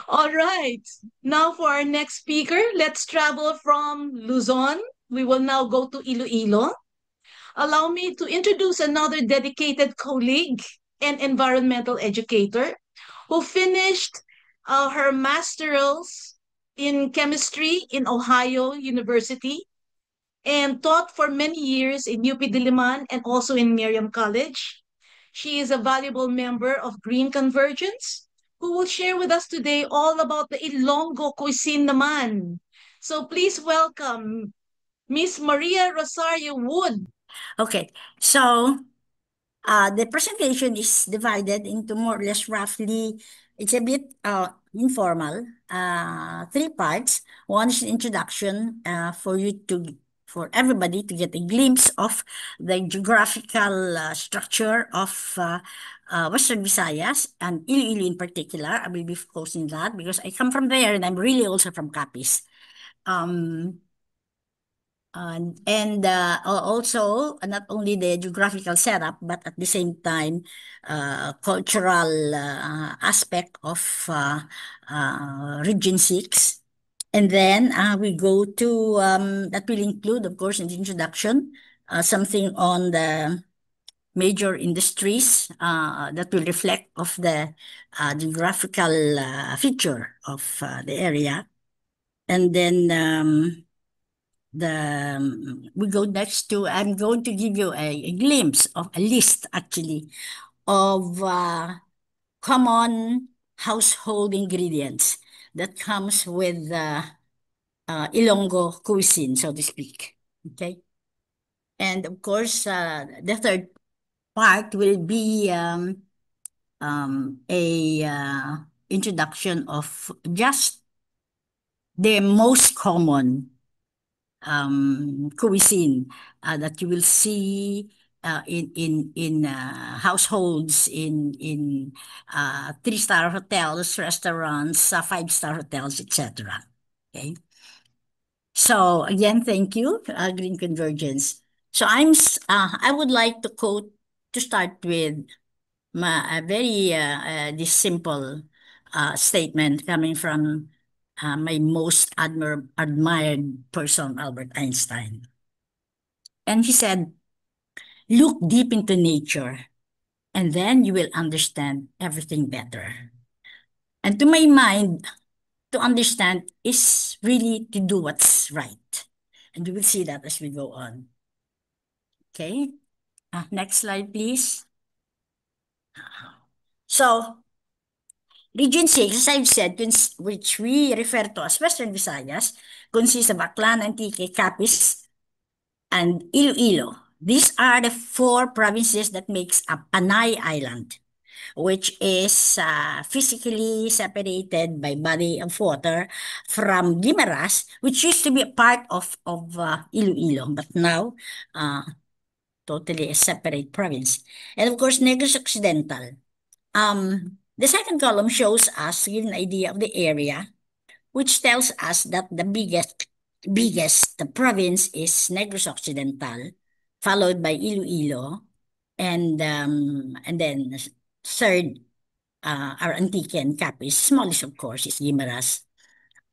All right. Now for our next speaker, let's travel from Luzon. We will now go to Iloilo. Allow me to introduce another dedicated colleague and environmental educator who finished her masterals in chemistry in Ohio University and taught for many years in UP Diliman and also in Miriam College. She is a valuable member of Green Convergence who will share with us today all about the Ilonggo cuisine naman. So please welcome Miss Maria Rosario Wood. Okay, so the presentation is divided into more or less roughly, it's a bit informal, three parts. One is an introduction for everybody to get a glimpse of the geographical structure of Western Visayas and Iloilo in particular. I will be focusing that because I come from there and I'm really also from Capiz. Um, also not only the geographical setup, but at the same time, cultural aspect of Region 6. And then we go to, that will include, of course, in the introduction, something on the major industries that will reflect of the geographical feature of the area. And then we go next to, I'm going to give you a glimpse of a list actually of common household ingredients that comes with Ilonggo cuisine, so to speak. Okay. And of course, the third part will be a introduction of just the most common cuisine that you will see in households in 3-star hotels, restaurants, 5-star hotels, etc. Okay. So again, thank you, Green Convergence. So I would like to quote to start with a very this simple statement coming from my most admired person, Albert Einstein. And he said, look deep into nature, and then you will understand everything better. And to my mind, to understand is really to do what's right. And you will see that as we go on. Okay. Next slide, please. So, Region 6, as I've said, which we refer to as Western Visayas, consists of Aklan, Antique, Capiz, and Iloilo. These are the four provinces that makes up Panay Island, which is physically separated by body of water from Guimaras, which used to be a part of Iloilo, but now totally a separate province. And of course, Negros Occidental. The second column shows us, to give an idea of the area, which tells us that the biggest province is Negros Occidental, followed by Iloilo, and then third are Antique and Capiz. Smallest, of course, is Guimaras.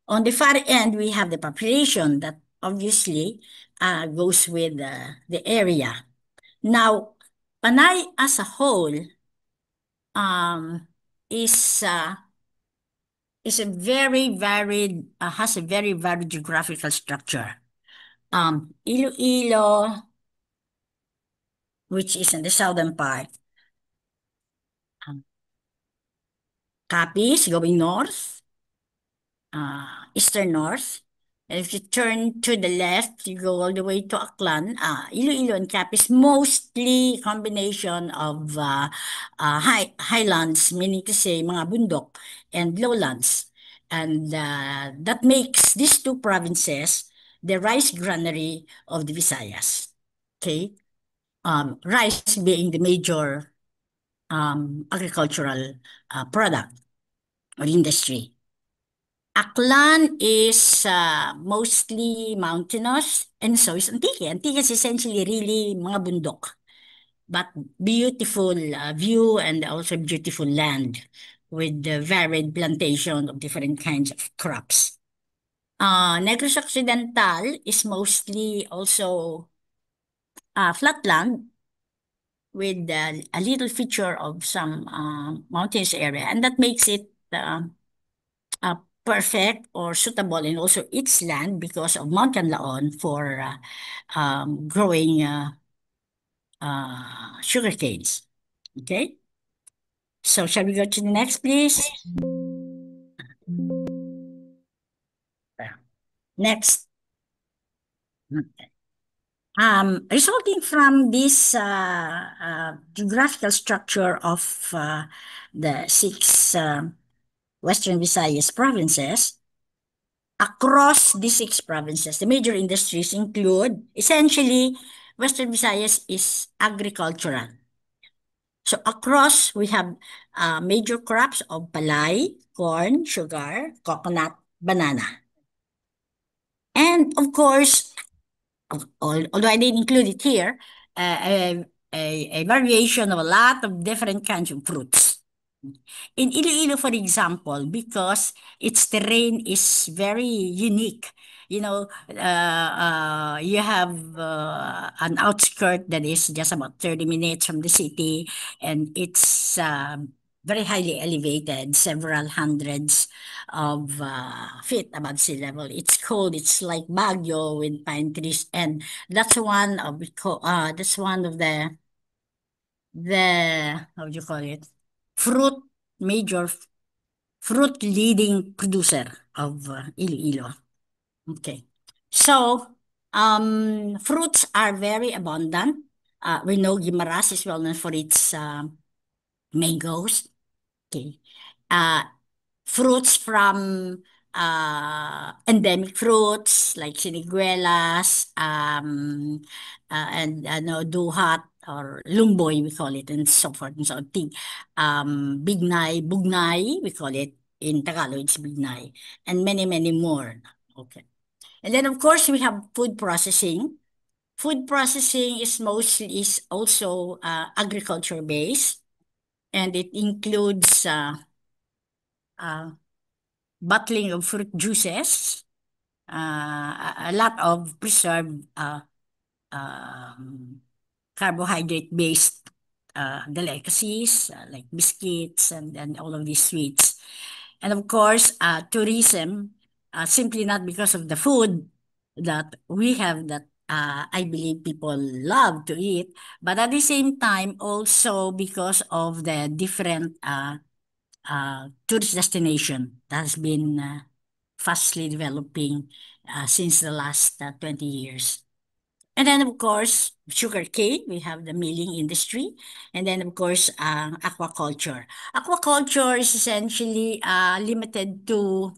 On the far end, we have the population that obviously goes with the area. Now, Panay as a whole um, is is a very varied, has a very varied geographical structure. Iloilo, which is in the southern part, um, Capiz going north, eastern north. And if you turn to the left, you go all the way to Aklan. Iloilo and Capiz, mostly combination of highlands, meaning to say mga bundok, and lowlands. And that makes these two provinces the rice granary of the Visayas. Okay? Rice being the major agricultural product or industry. Aklan is mostly mountainous, and so is Antique. Antique is essentially really mga bundok, but beautiful view and also beautiful land. with the varied plantation of different kinds of crops. Negros Occidental is mostly also flatland with a little feature of some mountainous area, and that makes it perfect or suitable and also its land because of Mount Canlaon for growing sugar canes. Okay, so shall we go to the next, please? Next. Okay. Resulting from this geographical structure of the six Western Visayas provinces, across these six provinces, the major industries include, essentially, Western Visayas is agricultural. So across, we have major crops of palay, corn, sugar, coconut, banana. And of course, although I didn't include it here, a variation of a lot of different kinds of fruits. In Iloilo, for example, because its terrain is very unique, you have an outskirt that is just about 30 minutes from the city, and it's very highly elevated, several hundreds of feet above sea level. It's cold. It's like Baguio with pine trees, and that's one of the how do you call it, fruit major fruit leading producer of Iloilo. Okay, so fruits are very abundant. We know Guimaras is well known for its mangoes. Okay, uh, fruits from endemic fruits like siniguelas, and no duhat or lumboy we call it, and so forth and so on. Bignay, bugnay we call it in Tagalog. It's bignay, and many more. Okay, and then of course we have food processing. Food processing is also agriculture based, and it includes uh, bottling of fruit juices, a lot of preserved carbohydrate-based delicacies like biscuits and all of these sweets. And of course, tourism, simply not because of the food that we have that I believe people love to eat, but at the same time also because of the different tourist destination that has been fastly developing since the last 20 years. And then, of course, sugarcane, we have the milling industry. And then, of course, aquaculture. Aquaculture is essentially limited to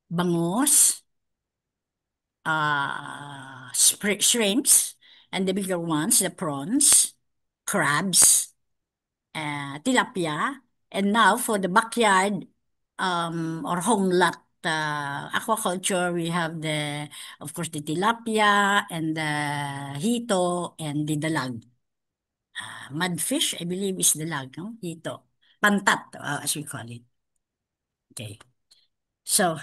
bangus, shrimps, and the bigger ones, the prawns, crabs, tilapia, and now for the backyard or home lot aquaculture, we have of course, the tilapia and the hito and the dalag. Mudfish, I believe, is dalag, no? Hito. Pantat, as we call it. Okay. So,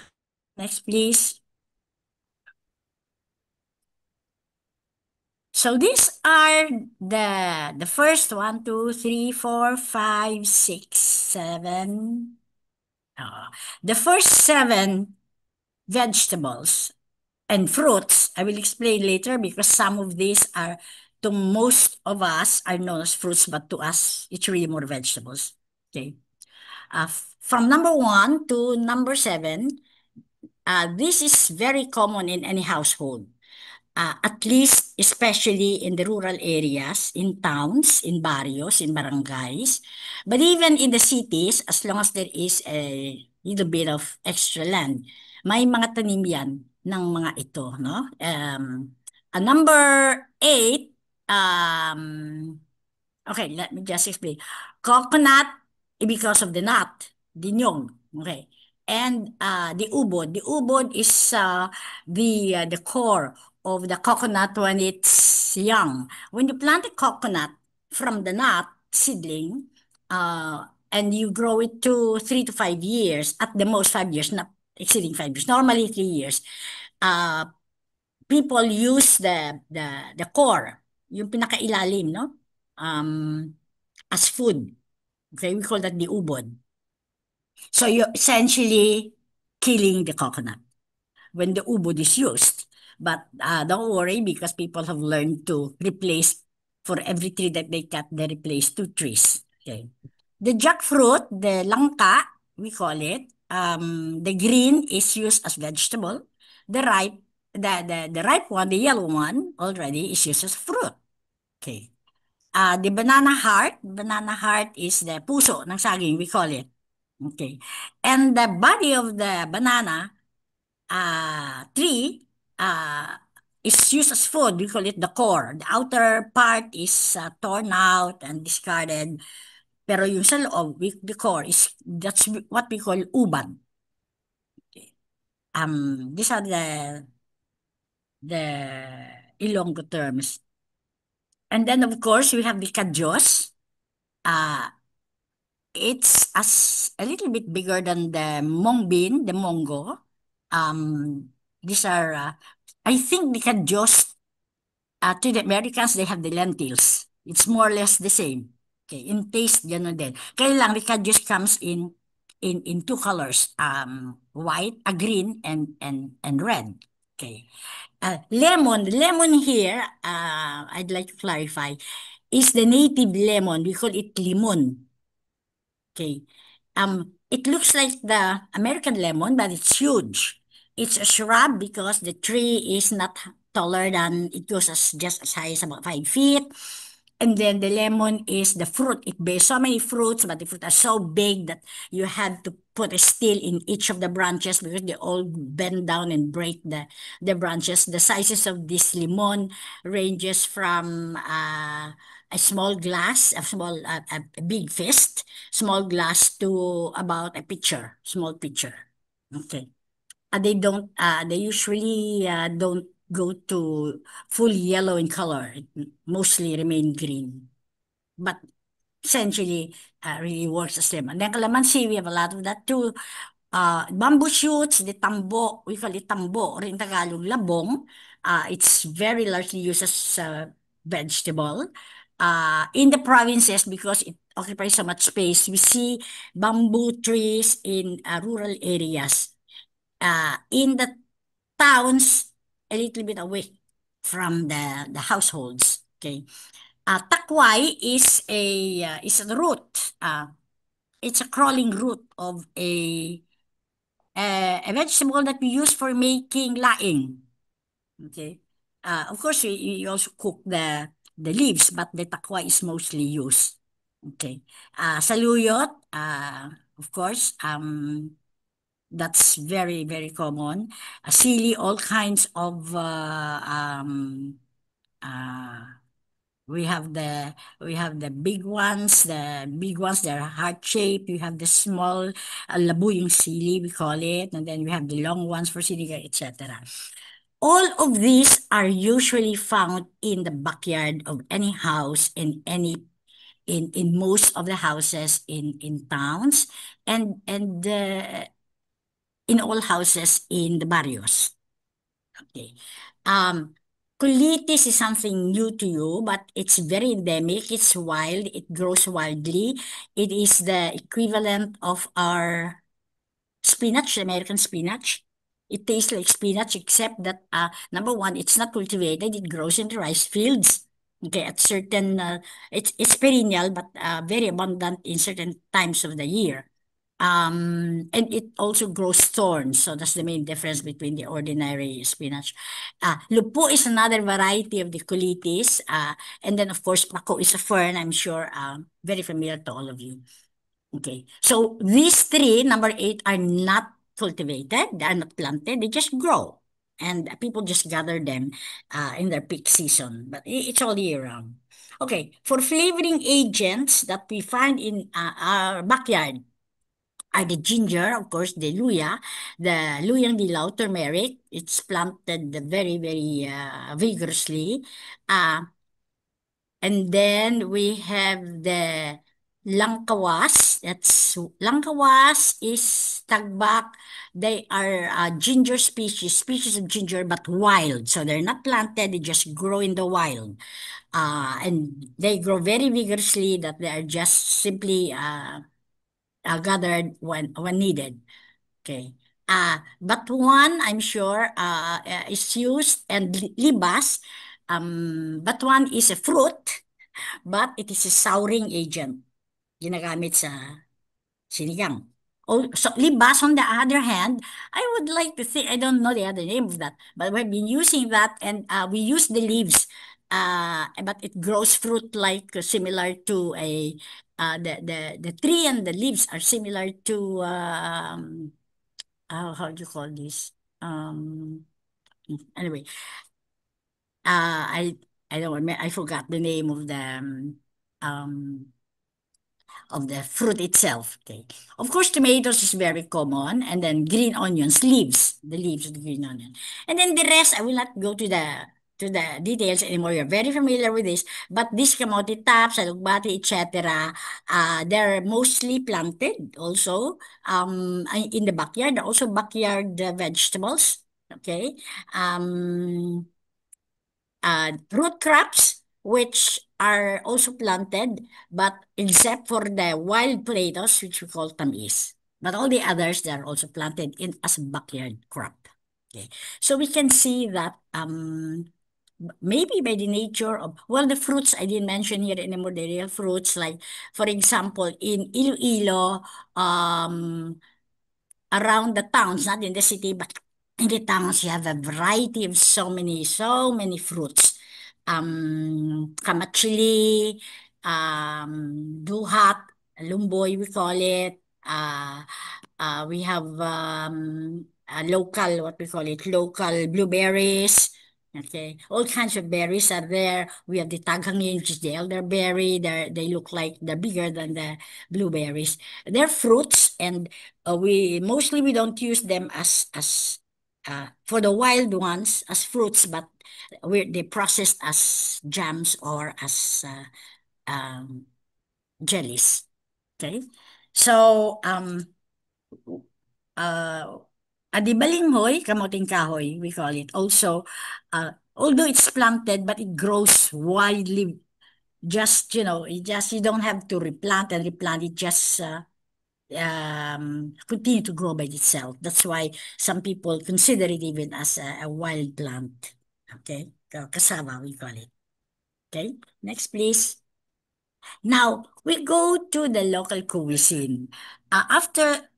next, please. So these are the first 1, 2, 3, 4, 5, 6, 7. The first 7 vegetables and fruits, I will explain later because some of these are, to most of us, are known as fruits, but to us, it's really more vegetables. Okay. From number 1 to number 7, this is very common in any household. At least, especially in the rural areas, in towns, in barrios, in barangays, but even in the cities, as long as there is a little bit of extra land, may mga tanim yan ng mga ito, no? Number 8, okay, let me just explain. Coconut, because of the nut, the nyog, okay? And the ubod. The ubod is the core of the coconut when it's young. When you plant a coconut from the nut seedling, and you grow it to 3 to 5 years, at the most 5 years, not exceeding 5 years, normally 3 years. People use the core, yung pinakailalim, no? As food. Okay, we call that the ubod. So you're essentially killing the coconut when the ubod is used. But don't worry, because people have learned to replace, for every tree that they cut, they replace 2 trees. Okay. The jackfruit, the langka, we call it, the green is used as vegetable. The ripe, the ripe one, the yellow one, already is used as fruit. Okay. The banana heart is the puso ng saging, we call it. Okay. And the body of the banana tree is used as food. We call it the core. The outer part is torn out and discarded. Pero yung sa loob, the core is, that's what we call ubad. Okay. These are the Ilonggo terms. And then, of course, we have the kadyos. It's a little bit bigger than the mung bean, the mongo. These are, I think the kadyos, to the Americans, they have the lentils. It's more or less the same. Okay, in taste, gano'n din. Kaya lang, the kadyos comes in 2 colors, white, green, and red. Okay. Lemon here, I'd like to clarify, is the native lemon. We call it limon. Okay. It looks like the American lemon, but it's huge. It's a shrub because the tree is not taller than, it goes just as high as about 5 feet. And then the lemon is the fruit. It bears so many fruits, but the fruit are so big that you have to put a steel in each of the branches because they all bend down and break the branches. The sizes of this lemon ranges from a small glass, a big fist, small glass, to about a pitcher, small pitcher. Okay. They usually don't go to full yellow in color. It mostly remain green. But essentially, really works as lemon. Then calamansi, we have a lot of that too. Bamboo shoots, the tambo, we call it tambo, or in Tagalog, labong. It's very largely used as a vegetable. In the provinces, because it occupies so much space, we see bamboo trees in rural areas. In the towns, a little bit away from the households. Okay. Takway is a root. It's a crawling root of a vegetable that we use for making laing. Okay. Of course, we also cook the leaves, but the takway is mostly used. Okay. Saluyot, of course, that's very, very common. Sili, all kinds of we have the big ones, they're heart shaped. We have the small labuyong sili, we call it, and then we have the long ones for sinigang, etc. All of these are usually found in the backyard of any house, in most of the houses in towns, and in all houses in the barrios. Okay. Colitis is something new to you, but it's very endemic. It's wild. It grows wildly. It is the equivalent of our spinach, American spinach. It tastes like spinach, except that, number one, it's not cultivated. It grows in the rice fields. Okay, at certain, it's perennial, but very abundant in certain times of the year. And it also grows thorns, so that's the main difference between the ordinary spinach. Lupo is another variety of the colitis, and then of course pako is a fern. I'm sure very familiar to all of you. Okay, so these three, number 8, are not cultivated, they are not planted, they just grow, and people just gather them in their peak season, but it's all year round. Okay, for flavoring agents that we find in our backyard are the ginger, of course, the luyang dilaw, turmeric. It's planted very, very vigorously. And then we have Langkawas. Langkawas is tagbak. They are ginger species of ginger, but wild. So they're not planted, they just grow in the wild. And they grow very vigorously that they are just simply gathered when needed. Okay. But one, I'm sure, is used, and libas. But one is a fruit, but it is a souring agent. Ginagamit sa sinigang. Oh, so libas, on the other hand, I would like to think, I don't know the other name of that, but we've been using that, and we use the leaves, but it grows fruit like similar to the tree, and the leaves are similar to, how do you call this? Um, anyway, I don't remember, I forgot the name um, of the fruit itself. Okay. Of course, tomatoes is very common, and then green onions, the leaves of the green onion. And then the rest, I will not go to the details anymore. You're very familiar with this. But these kamote tops, alugbati, etc., they're mostly planted also in the backyard. They're also backyard vegetables. Okay. Root crops, which are also planted, but except for the wild potatoes, which we call tamis. But all the others, they are also planted in as a backyard crop. Okay, so we can see that maybe by the nature of, well, the fruits I didn't mention here anymore, the real fruits, like for example in Iloilo, around the towns, not in the city, but in the towns, you have a variety of so many fruits. Kamachili, duhat, lumboy, we call it. We have local, what we call it, local blueberries. Okay, all kinds of berries are there. We have the taghangin, which is the elderberry. They look like they're bigger than the blueberries. They're fruits, and we don't use them as for the wild ones as fruits, but they processed as jams or as jellies. Okay, so adibalinghoy, kamuting kahoy, we call it. Also, although it's planted, but it grows widely. Just, you don't have to replant and replant. It just continue to grow by itself. That's why some people consider it even as a wild plant. Okay, cassava, we call it. Okay, next please. Now, we go to the local cuisine. After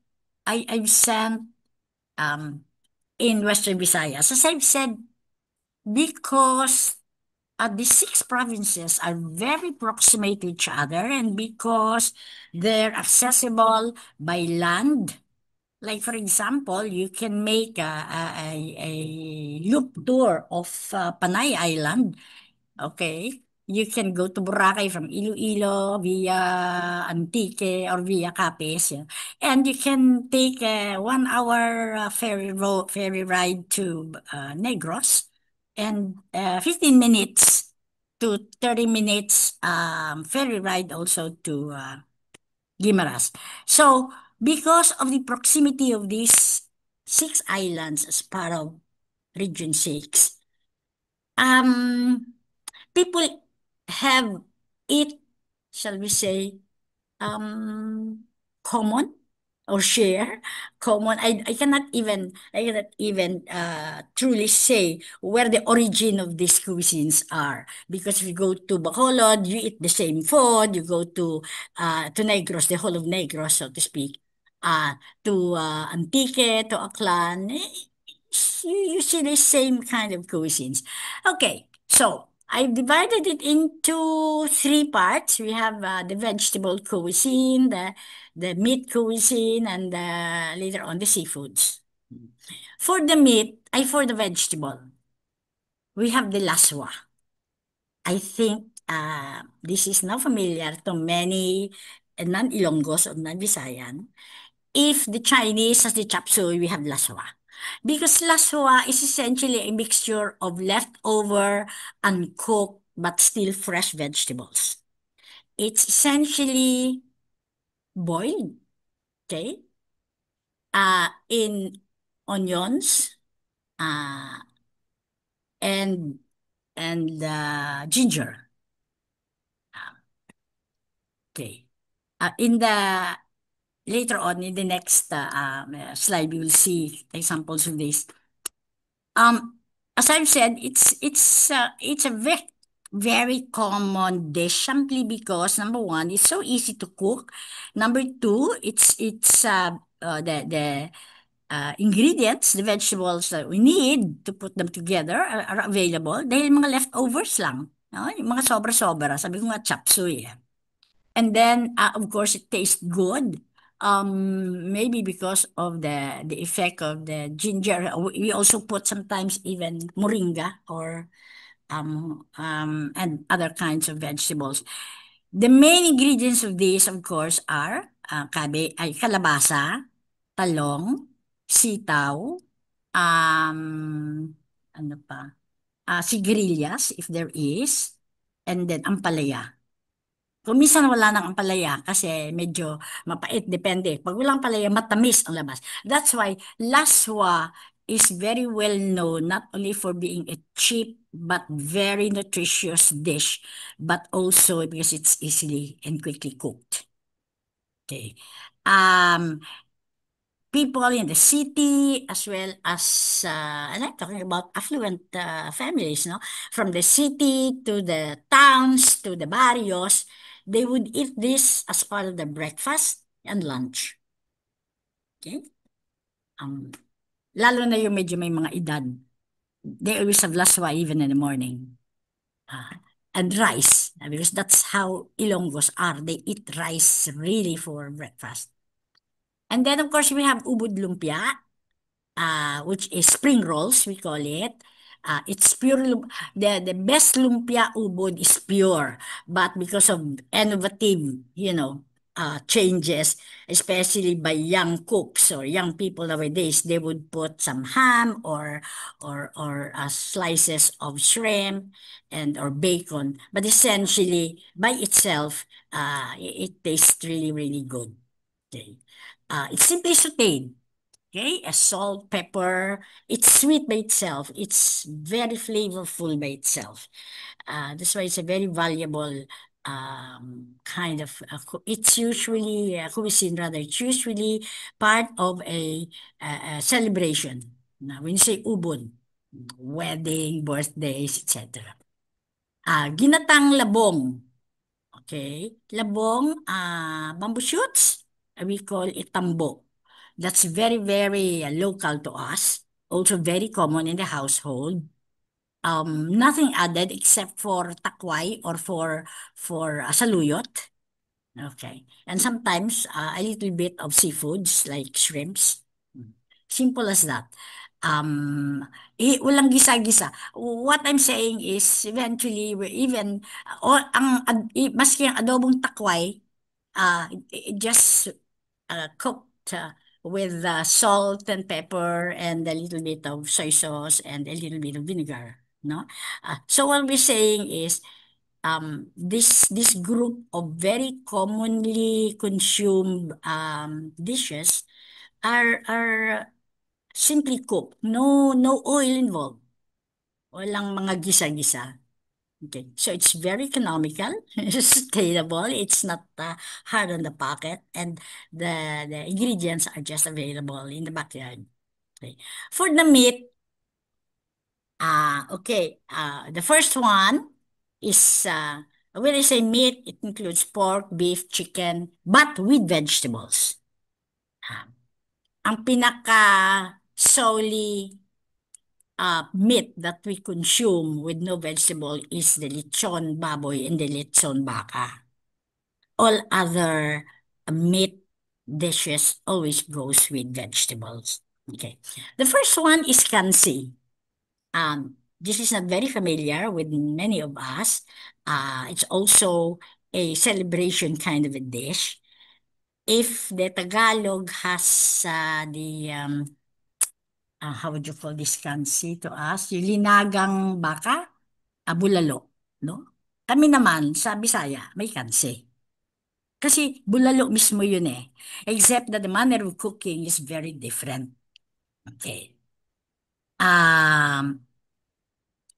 I've sent um, in Western Visayas, as I've said, because the six provinces are very proximate to each other, and because they're accessible by land. Like for example, you can make a loop tour of Panay Island. Okay. You can go to Boracay from Iloilo via Antique or via Capiz. Yeah. And you can take a 1 hour ferry ride to Negros, and 15 minutes to 30 minutes ferry ride also to Guimaras. So, because of the proximity of these six islands as part of Region 6, um, people have it, shall we say, um, common or share common. I cannot even truly say where the origin of these cuisines are, because if you go to Bacolod, you eat the same food. You go to Negros, the whole of Negros, so to speak, uh to Antique, to Aklan, you see the same kind of cuisines. Okay, so I've divided it into three parts. We have the vegetable cuisine, the meat cuisine, and later on the seafoods. For the vegetable, we have the laswa. I think this is now familiar to many non-Ilonggos or non-Visayan. If the Chinese has the chop suey, we have laswa. Because laswa is essentially a mixture of leftover, uncooked, but still fresh vegetables. It's essentially boiled, okay? In onions, uh, and ginger. Okay. In the later on in the next slide, we will see examples of this. As I've said, it's a very common dish simply because number one, it's so easy to cook. Number two, the ingredients, the vegetables that we need to put them together are available dahil mga leftovers lang. No? Yung mga sobra-sobra. Sabi ko nga, chop suey. And then, of course, it tastes good. Maybe because of the effect of the ginger. We also put sometimes even moringa or and other kinds of vegetables. The main ingredients of this, of course, are kalabasa, talong, sitaw, ano pa, sigarilyas, if there is, and then ampalaya. Kung minsan wala nang ampalaya kasi medyo mapait, depende. Pag walang ampalaya, matamis ang labas. That's why laswa is very well known not only for being a cheap but very nutritious dish, but also because it's easily and quickly cooked. Okay. People in the city as well as I like talking about affluent families, no? From the city to the towns to the barrios, they would eat this as part of the breakfast and lunch. Okay? Lalo na yung medyo may mga edad. They always have laswa even in the morning. And rice, because that's how Ilonggos are. They eat rice really for breakfast. And then, of course, we have ubud lumpia, which is spring rolls, we call it. It's pure, the best lumpia ubud is pure, but because of innovative, changes, especially by young cooks or young people nowadays, they would put some ham or slices of shrimp and or bacon, but essentially by itself, it tastes really, really good. Okay. It's simply sauteed. Okay, a salt, pepper. It's sweet by itself. It's very flavorful by itself. That's why it's a very valuable kind of. It's usually cuisine rather. It's usually part of a celebration. Now, when you say ubod, wedding, birthdays, etc. Ginatang labong. Okay, labong, bamboo shoots. We call it tambo. That's very, very local to us. Also very common in the household. Nothing added except for takway or for saluyot. Okay. And sometimes a little bit of seafoods like shrimps. Simple as that. Walang gisa-gisa. What I'm saying is eventually even maski ang adobong takway, just cooked with salt and pepper and a little bit of soy sauce and a little bit of vinegar. No, so what we're saying is this group of very commonly consumed dishes are simply cooked. No oil involved. Walang mga gisa-gisa. Okay, so it's very economical, sustainable. It's not hard on the pocket, and the ingredients are just available in the backyard. Okay. For the meat, the first one is when I say meat, it includes pork, beef, chicken, but with vegetables. Ang pinaka solely meat that we consume with no vegetable is the lechon baboy and the lechon baka. All other meat dishes always goes with vegetables. Okay. The first one is kansi. This is not very familiar with many of us. It's also a celebration kind of a dish. If the Tagalog has how would you call this kansi to us? Yung linagang baka, bulalo, no? Kami naman sa Bisaya, may kansi. Kasi bulalo mismo yun eh. Except that the manner of cooking is very different. Okay. Um,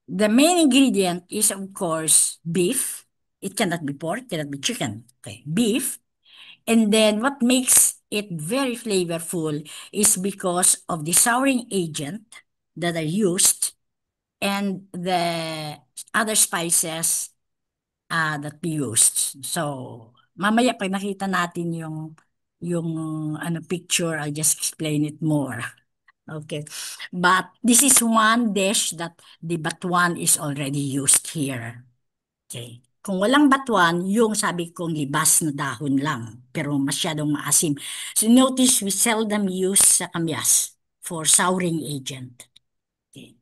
the main ingredient is, of course, beef. It cannot be pork, cannot be chicken. Okay, beef. And then what makes it very flavorful is because of the souring agent that are used and the other spices that we used. So, mamaya pag nakita natin yung ano picture, I'll just explain it more. Okay. But this is one dish that the batuan is already used here. Okay. Kung walang batuan, yung sabi kong libas na dahon lang, pero masyadong maasim. So notice we seldom use sa kamyas for souring agent. Okay.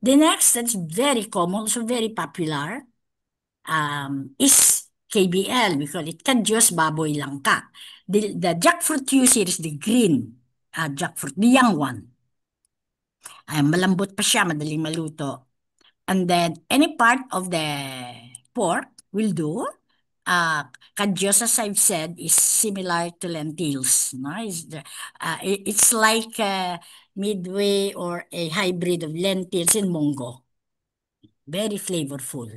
The next that's very common, also very popular, is KBL. We call it Kadyos Baboy Langka. The jackfruit used here is the green jackfruit, the young one. Ay, malambot pa siya, madaling maluto. And then any part of the pork will do. Kadyos, as I've said, is similar to lentils. No? It's like a midway or a hybrid of lentils and mongo. Very flavorful.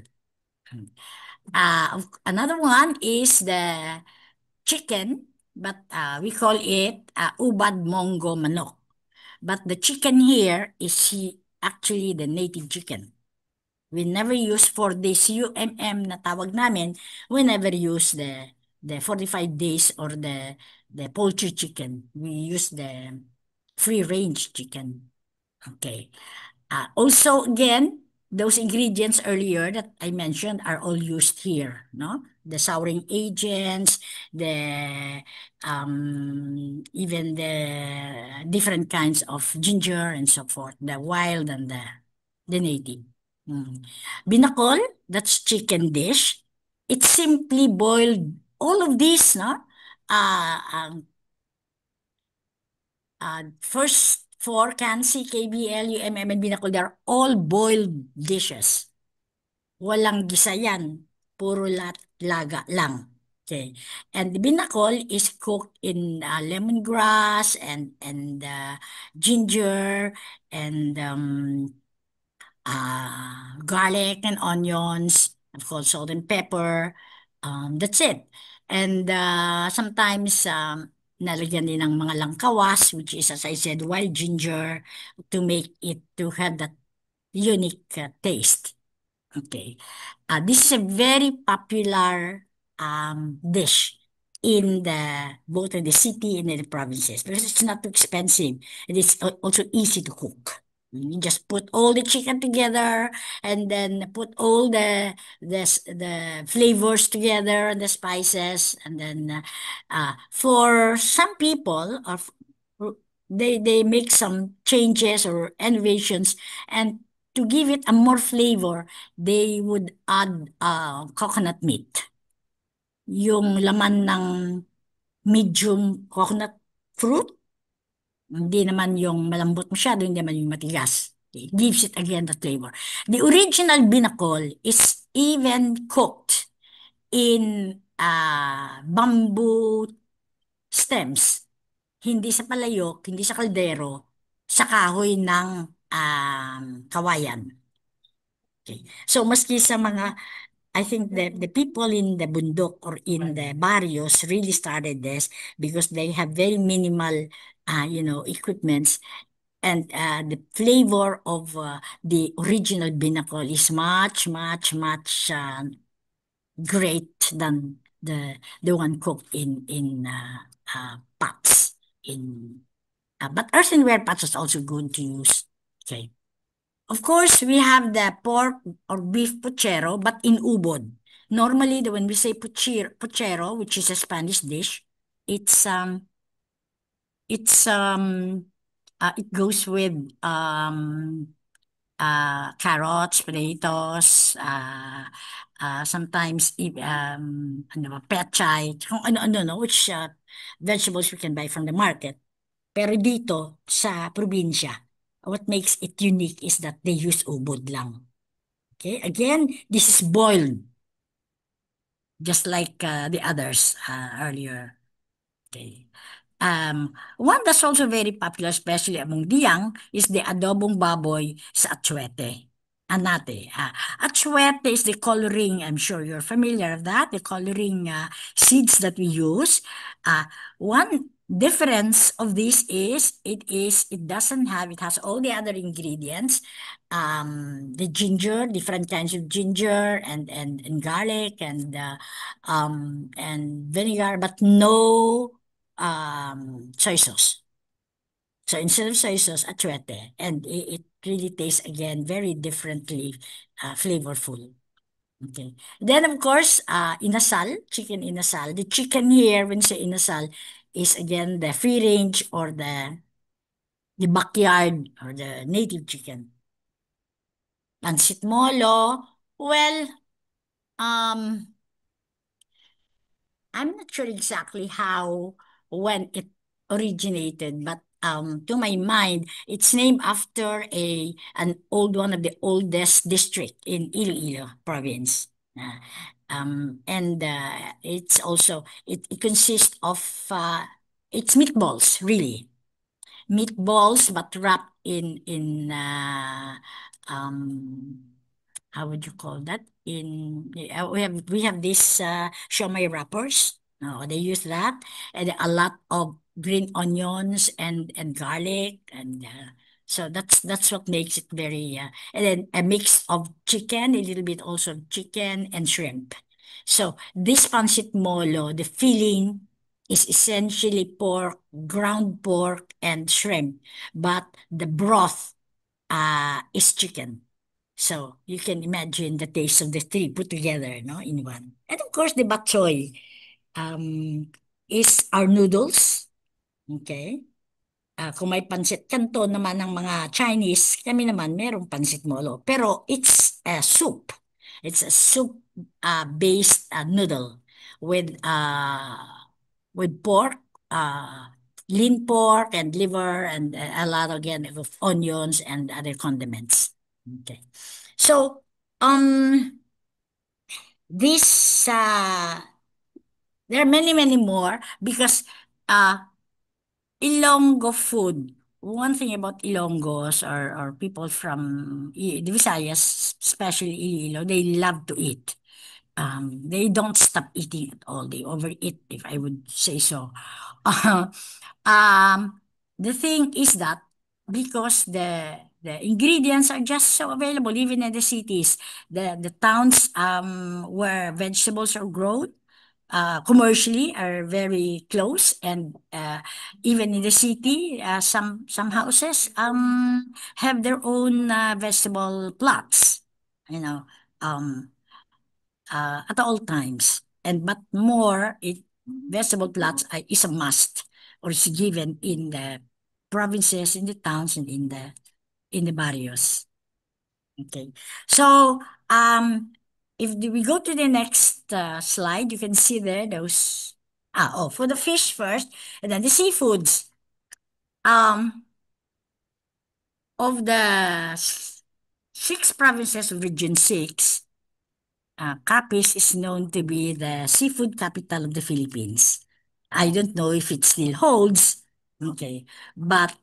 Another one is the chicken, but we call it ubad mongo manok. But the chicken here is actually the native chicken. We never use for this UMM na tawag namin, we never use the 45 days or the poultry chicken. We use the free range chicken. Okay. Also, again, those ingredients earlier that I mentioned are all used here, no? The souring agents, the even the different kinds of ginger and so forth, the wild and the native. Binakol, that's chicken dish. It's simply boiled, all of these, no? First four, Kansi, KBL, UMM, and Binakol, they're all boiled dishes. Walang gisa yan. Puro laga lang. Okay. And the Binakol is cooked in lemongrass and ginger and garlic and onions, of course, salt and pepper. That's it. And sometimes nalagyan din ng mga langkawas, which is, as I said, wild ginger to make it, to have that unique taste. Okay. This is a very popular dish in both in the city and in the provinces because it's not too expensive. It is also easy to cook. You just put all the chicken together and then put all the flavors together and the spices, and then for some people they make some changes or innovations, and to give it a more flavor, they would add coconut meat. Yung laman ng medium coconut fruit, hindi naman yung malambot masyado, hindi naman yung matigas. It gives it again the flavor. The original binakol is even cooked in bamboo stems. Hindi sa palayok, hindi sa kaldero, sa kahoy ng kawayan. Okay. So maski sa mga, I think the people in the bundok or in the barrios really started this because they have very minimal, equipments, and the flavor of the original binakol is much, much, much great than the one cooked in pots. But earthenware pots is also good to use. Okay. Of course, we have the pork or beef puchero, but in ubod. Normally, when we say puchero, which is a Spanish dish, it's it goes with carrots, potatoes, sometimes ano ba, pechay, kung ano-ano, no, which vegetables we can buy from the market. Pero dito, sa probinsya, what makes it unique is that they use ubod lang. Okay, again, this is boiled. just like the others earlier. Okay. One that's also very popular, especially among the young, is the adobong baboy sa atsuete. Anate. Atsuete is the coloring, I'm sure you're familiar with that, the coloring seeds that we use. One difference of this is it doesn't have, it has all the other ingredients, the ginger, different kinds of ginger and garlic and vinegar, but no soy sauce. So instead of soy sauce, atsuete, and it really tastes again very differently flavorful. Okay. Then of course, inasal, chicken inasal. The chicken here, when say inasal, is again the free range or the backyard or the native chicken. Pansit molo, well, um, I'm not sure exactly how, when it originated, but to my mind, it's named after an old one of the oldest district in Iloilo province. And it's also, it consists of, it's meatballs, really. Meatballs, but wrapped in how would you call that? We have this shomai wrappers. No, they use that, and a lot of green onions and garlic, and so that's what makes it very. And then a mix of chicken, a little bit also of chicken and shrimp. So this pancit molo, the filling is essentially pork, ground pork, and shrimp, but the broth is chicken. So you can imagine the taste of the three put together, no, in one. And of course, the bok choy is our noodles. Okay. Kung may pansit canton naman ng mga Chinese, kami naman merong pansit molo. Pero it's a soup. It's a soup based noodle with pork, lean pork and liver and a lot again of onions and other condiments. Okay. So, this, there are many, many more because Ilonggo food. One thing about Ilonggos or people from the Visayas, especially Iloilo, they love to eat. They don't stop eating at all. They overeat, if I would say so. Um, the thing is that because the ingredients are just so available, even in the cities, the towns where vegetables are grown commercially are very close, and even in the city, some houses have their own vegetable plots, you know, um, at all times. And but more, vegetable plots is a must or is given in the provinces, in the towns, and in the barrios. Okay, so if we go to the next slide, you can see there those. For the fish first, and then the seafoods. Of the 6 provinces of Region 6, Capiz is known to be the seafood capital of the Philippines. I don't know if it still holds, okay, but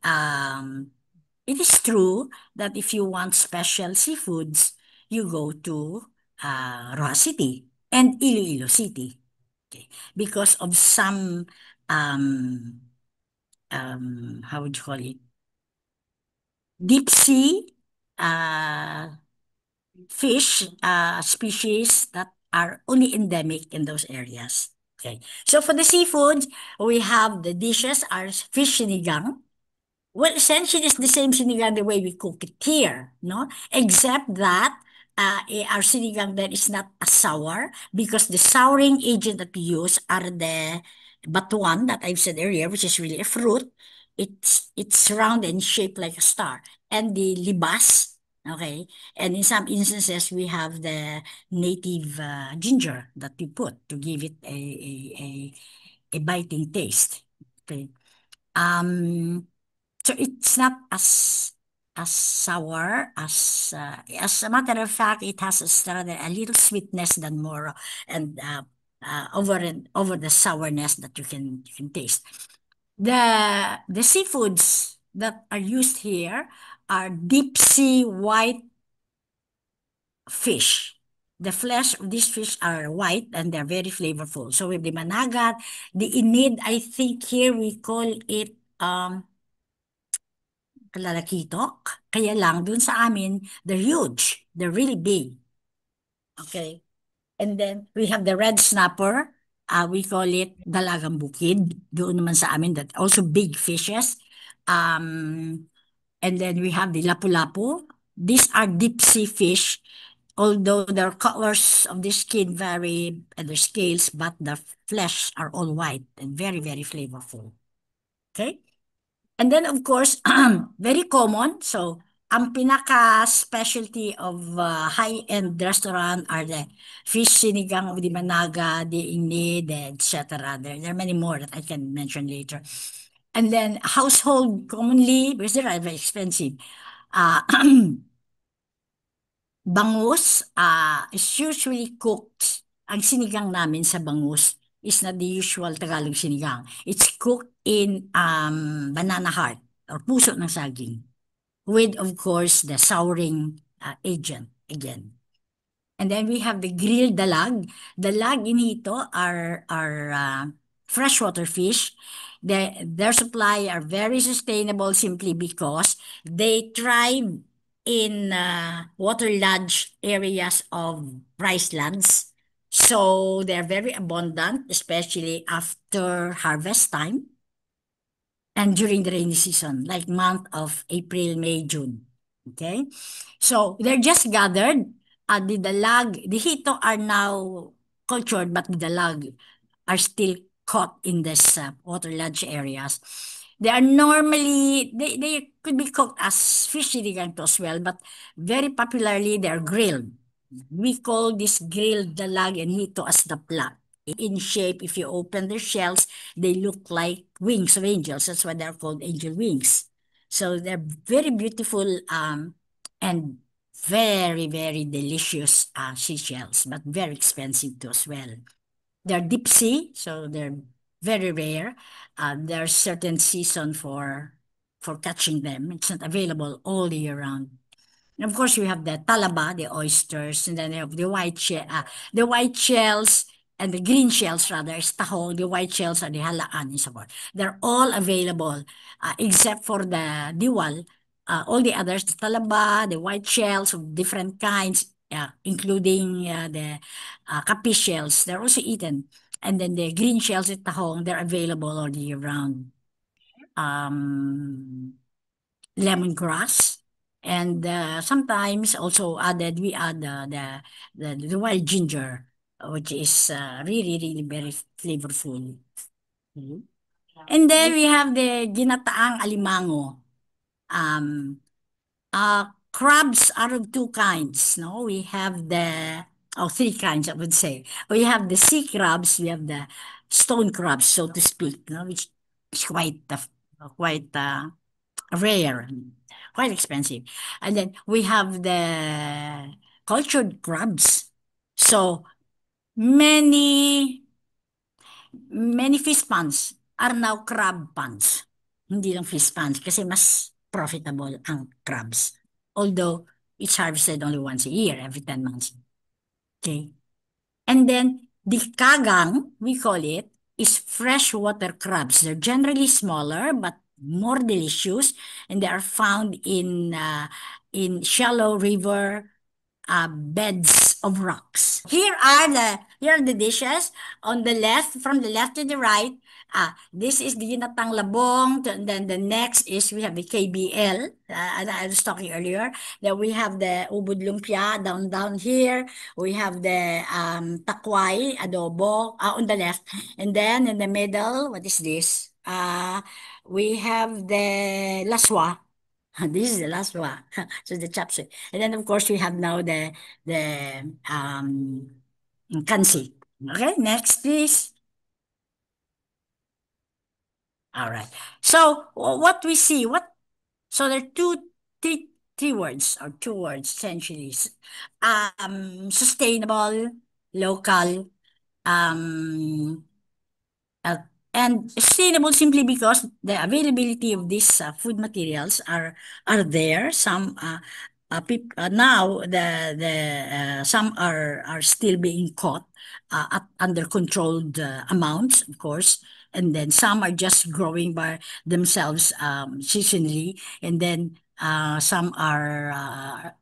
it is true that if you want special seafoods, you go to Roa City and Iloilo City, okay, because of some how would you call it, deep sea fish species that are only endemic in those areas. Okay, so for the seafood, we have the dishes are fish sinigang. Well, essentially, it's the same sinigang the way we cook it here, no? Except that our sinigang then is not as sour because the souring agent that we use are the batuan that I've said earlier, which is really a fruit. It's round and shaped like a star, and the libas. Okay, and in some instances we have the native ginger that we put to give it a biting taste. Okay. So it's not as sour as a matter of fact, it has a little sweetness than more, and over the sourness that you can taste. The seafoods that are used here are deep sea white fish. The flesh of these fish are white and they're very flavorful. So with the managat, the inid, I think here we call it kalalakitok. Kaya lang, dun sa amin, they're huge. They're really big. Okay. And then we have the red snapper. We call it dalagang bukid. Doon naman sa amin, that also big fishes. And then we have the lapu-lapu. These are deep sea fish, although their colors of the skin vary and their scales, but the flesh are all white and very, very flavorful. Okay? And then, of course, very common. So, ang pinaka-specialty of high-end restaurant are the fish sinigang of the Managa, the Inid, etc. There are many more that I can mention later. And then, household commonly, because they're very expensive, uh, bangus is usually cooked. Ang sinigang namin sa bangus is not the usual Tagalog sinigang. It's cooked in banana heart or puso ng saging with, of course, the souring agent again. And then we have the grilled dalag. Dalag inito are freshwater fish. Their supply are very sustainable simply because they thrive in waterlogged areas of rice lands. So they're very abundant, especially after harvest time and during the rainy season, like month of April, May, June. Okay? So they're just gathered. The dalag, the hito are now cultured, but the dalag are still caught in this waterlogged areas. They are normally, they could be cooked as fish sinigang as well, but very popularly they're grilled. We call this grilled dalag and hito as the plat. In shape, if you open their shells, they look like wings of angels. That's why they're called angel wings. So they're very beautiful and very, very delicious seashells, but very expensive too as well. They're deep sea, so they're very rare. There's certain season for catching them. It's not available all year round. And of course, we have the talaba, the oysters, and then you have the white shells and the green shells rather is tahong. The white shells are the halaan and so forth. They're all available except for the diwal. All the others, the talaba, the white shells of different kinds, including the kapi shells, they're also eaten. And then the green shells at tahong, they're available all year round. Lemongrass. And sometimes also we add the wild ginger, which is really, really very flavorful. Mhm. And then we have the ginataang alimango. Crabs are of two kinds. No, we have three kinds, I would say. We have the sea crabs, we have the stone crabs, so to speak, no, which is quite rare, and quite expensive. And then we have the cultured crabs. So many fish ponds are now crab ponds. Hindi lang fish ponds kasi mas profitable ang crabs. Although it's harvested only once a year, every 10 months. Okay. And then the kagang, we call it, is freshwater crabs. They're generally smaller but more delicious, and they are found in shallow river beds of rocks. Here are the dishes on the left, from the left to the right. This is the ginatang labong. And then the next is we have the KBL. I was talking earlier. Then we have the ubud lumpia down here. We have the takway adobo on the left, and then in the middle, what is this? We have the laswa. This is the last one. So the chopstick. And then of course we have now the kansi. Okay, next please. All right. So what we see, so there are three words or two words essentially. Sustainable, local, um, uh, and sustainable simply because the availability of these food materials are there. Some now the some are still being caught under controlled amounts, of course, and then some are just growing by themselves seasonally, and then some are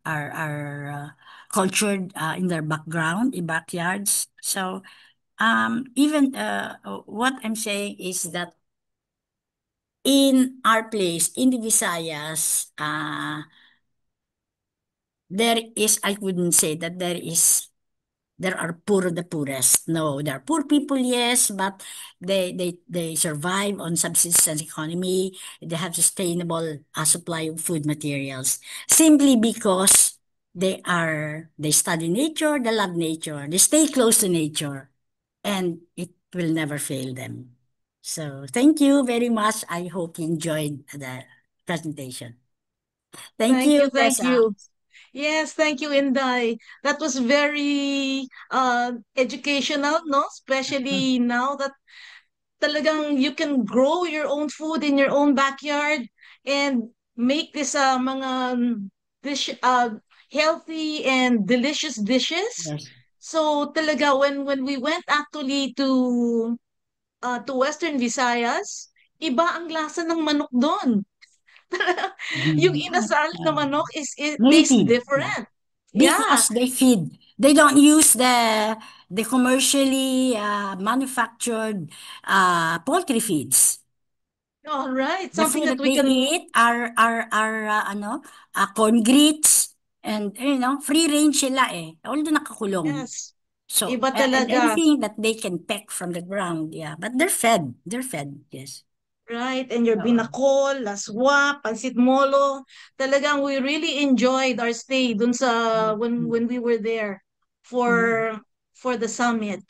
cultured in their background in backyards. So even what I'm saying is that in our place in the Visayas, there is, I wouldn't say that there are poor of the poorest. No, there are poor people, yes, but they survive on subsistence economy. They have sustainable supply of food materials simply because they study nature, they love nature, they stay close to nature, and it will never fail them. So thank you very much. I hope you enjoyed the presentation. Thank Thank you, you, thank Tessa. you. Yes, thank you, Inday. That was very educational, no? Especially now that talagang you can grow your own food in your own backyard and make this mga dish healthy and delicious dishes. Yes. So talaga when we went actually to Western Visayas, iba ang lasa ng manok doon. Yung Mhm. inasal na Uh, manok is it tastes Native. Yeah. different. Yeah. Because they feed. They don't use the commercially manufactured poultry feeds. All right. The Something food that that we they can, eat are corn grits and free range sila eh. Although nakakulong. yes. So Iba and talaga. anything that they can peck from the ground, yeah. But they're fed. They're fed. Yes. Right? And your Oo. binakol, laswa, pansit molo. Talagang we really enjoyed our stay dun sa Mm, when we were there mm, for the summit.